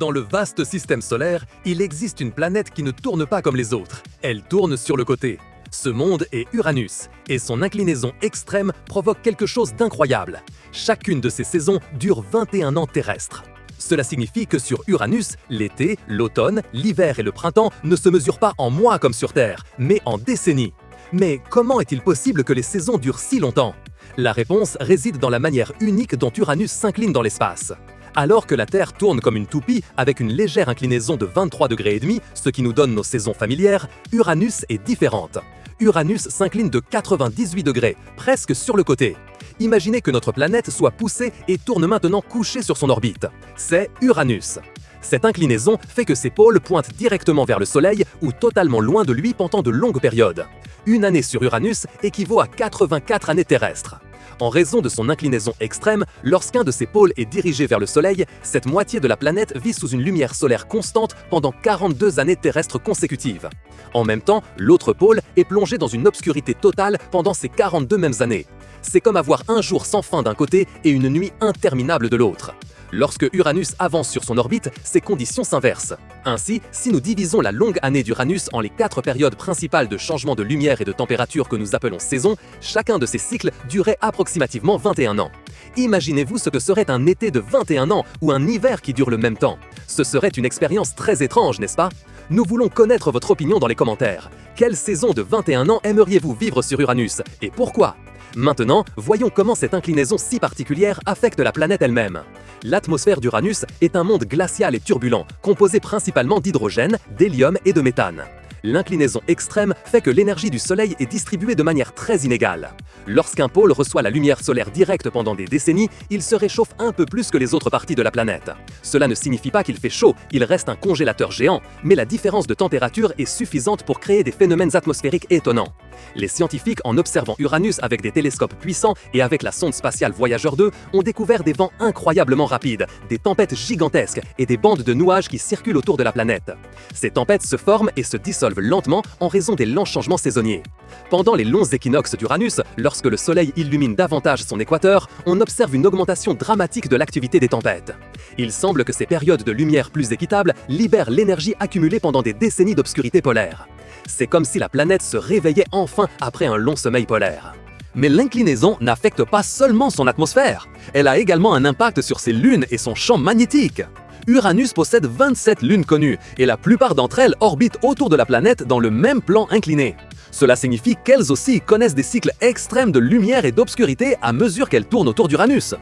Dans le vaste système solaire, il existe une planète qui ne tourne pas comme les autres. Elle tourne sur le côté. Ce monde est Uranus, et son inclinaison extrême provoque quelque chose d'incroyable. Chacune de ces saisons dure 21 ans terrestres. Cela signifie que sur Uranus, l'été, l'automne, l'hiver et le printemps ne se mesurent pas en mois comme sur Terre, mais en décennies. Mais comment est-il possible que les saisons durent si longtemps? La réponse réside dans la manière unique dont Uranus s'incline dans l'espace. Alors que la Terre tourne comme une toupie avec une légère inclinaison de 23,5 degrés, ce qui nous donne nos saisons familières, Uranus est différente. Uranus s'incline de 98 degrés, presque sur le côté. Imaginez que notre planète soit poussée et tourne maintenant couchée sur son orbite. C'est Uranus. Cette inclinaison fait que ses pôles pointent directement vers le Soleil ou totalement loin de lui pendant de longues périodes. Une année sur Uranus équivaut à 84 années terrestres. En raison de son inclinaison extrême, lorsqu'un de ses pôles est dirigé vers le Soleil, cette moitié de la planète vit sous une lumière solaire constante pendant 42 années terrestres consécutives. En même temps, l'autre pôle est plongé dans une obscurité totale pendant ces 42 mêmes années. C'est comme avoir un jour sans fin d'un côté et une nuit interminable de l'autre. Lorsque Uranus avance sur son orbite, ces conditions s'inversent. Ainsi, si nous divisons la longue année d'Uranus en les 4 périodes principales de changement de lumière et de température que nous appelons saisons, chacun de ces cycles durait approximativement 21 ans. Imaginez-vous ce que serait un été de 21 ans ou un hiver qui dure le même temps. Ce serait une expérience très étrange, n'est-ce pas? Nous voulons connaître votre opinion dans les commentaires. Quelle saison de 21 ans aimeriez-vous vivre sur Uranus et pourquoi? Maintenant, voyons comment cette inclinaison si particulière affecte la planète elle-même. L'atmosphère d'Uranus est un monde glacial et turbulent, composé principalement d'hydrogène, d'hélium et de méthane. L'inclinaison extrême fait que l'énergie du Soleil est distribuée de manière très inégale. Lorsqu'un pôle reçoit la lumière solaire directe pendant des décennies, il se réchauffe un peu plus que les autres parties de la planète. Cela ne signifie pas qu'il fait chaud, il reste un congélateur géant, mais la différence de température est suffisante pour créer des phénomènes atmosphériques étonnants. Les scientifiques, en observant Uranus avec des télescopes puissants et avec la sonde spatiale Voyager 2, ont découvert des vents incroyablement rapides, des tempêtes gigantesques et des bandes de nuages qui circulent autour de la planète. Ces tempêtes se forment et se dissolvent lentement en raison des lents changements saisonniers. Pendant les longs équinoxes d'Uranus, lorsque le Soleil illumine davantage son équateur, on observe une augmentation dramatique de l'activité des tempêtes. Il semble que ces périodes de lumière plus équitables libèrent l'énergie accumulée pendant des décennies d'obscurité polaire. C'est comme si la planète se réveillait enfin après un long sommeil polaire. Mais l'inclinaison n'affecte pas seulement son atmosphère, elle a également un impact sur ses lunes et son champ magnétique. Uranus possède 27 lunes connues, et la plupart d'entre elles orbitent autour de la planète dans le même plan incliné. Cela signifie qu'elles aussi connaissent des cycles extrêmes de lumière et d'obscurité à mesure qu'elles tournent autour d'Uranus.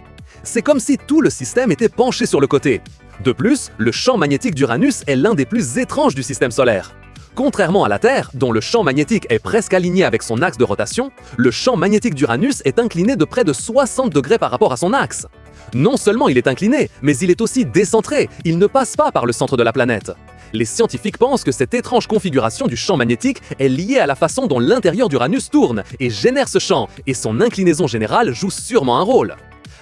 C'est comme si tout le système était penché sur le côté. De plus, le champ magnétique d'Uranus est l'un des plus étranges du système solaire. Contrairement à la Terre, dont le champ magnétique est presque aligné avec son axe de rotation, le champ magnétique d'Uranus est incliné de près de 60 degrés par rapport à son axe. Non seulement il est incliné, mais il est aussi décentré, il ne passe pas par le centre de la planète. Les scientifiques pensent que cette étrange configuration du champ magnétique est liée à la façon dont l'intérieur d'Uranus tourne et génère ce champ, et son inclinaison générale joue sûrement un rôle.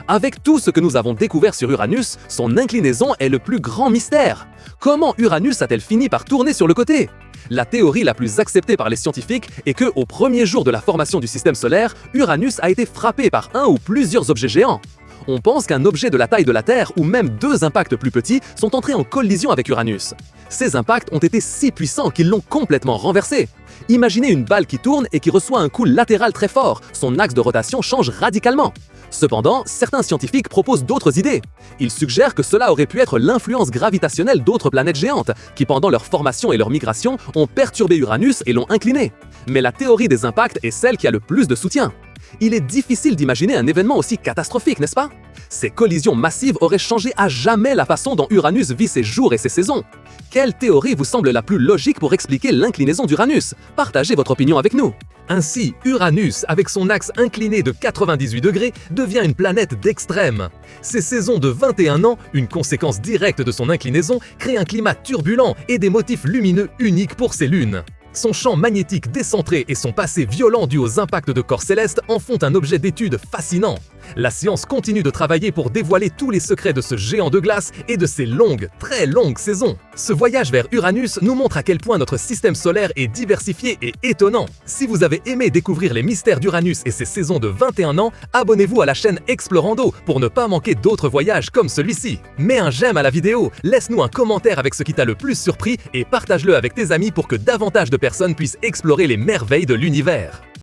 Avec tout ce que nous avons découvert sur Uranus, son inclinaison est le plus grand mystère. Comment Uranus a-t-elle fini par tourner sur le côté? La théorie la plus acceptée par les scientifiques est que, au premier jour de la formation du système solaire, Uranus a été frappé par un ou plusieurs objets géants. On pense qu'un objet de la taille de la Terre ou même 2 impacts plus petits sont entrés en collision avec Uranus. Ces impacts ont été si puissants qu'ils l'ont complètement renversé. Imaginez une balle qui tourne et qui reçoit un coup latéral très fort, son axe de rotation change radicalement. Cependant, certains scientifiques proposent d'autres idées. Ils suggèrent que cela aurait pu être l'influence gravitationnelle d'autres planètes géantes, qui pendant leur formation et leur migration ont perturbé Uranus et l'ont incliné. Mais la théorie des impacts est celle qui a le plus de soutien. Il est difficile d'imaginer un événement aussi catastrophique, n'est-ce pas? Ces collisions massives auraient changé à jamais la façon dont Uranus vit ses jours et ses saisons. Quelle théorie vous semble la plus logique pour expliquer l'inclinaison d'Uranus? Partagez votre opinion avec nous. Ainsi, Uranus, avec son axe incliné de 98 degrés, devient une planète d'extrême. Ces saisons de 21 ans, une conséquence directe de son inclinaison, créent un climat turbulent et des motifs lumineux uniques pour ses lunes. Son champ magnétique décentré et son passé violent dû aux impacts de corps célestes en font un objet d'étude fascinant. La science continue de travailler pour dévoiler tous les secrets de ce géant de glace et de ses longues, très longues saisons. Ce voyage vers Uranus nous montre à quel point notre système solaire est diversifié et étonnant. Si vous avez aimé découvrir les mystères d'Uranus et ses saisons de 21 ans, abonnez-vous à la chaîne Explorando pour ne pas manquer d'autres voyages comme celui-ci. Mets un j'aime à la vidéo, laisse-nous un commentaire avec ce qui t'a le plus surpris et partage-le avec tes amis pour que davantage de personnes puissent explorer les merveilles de l'univers.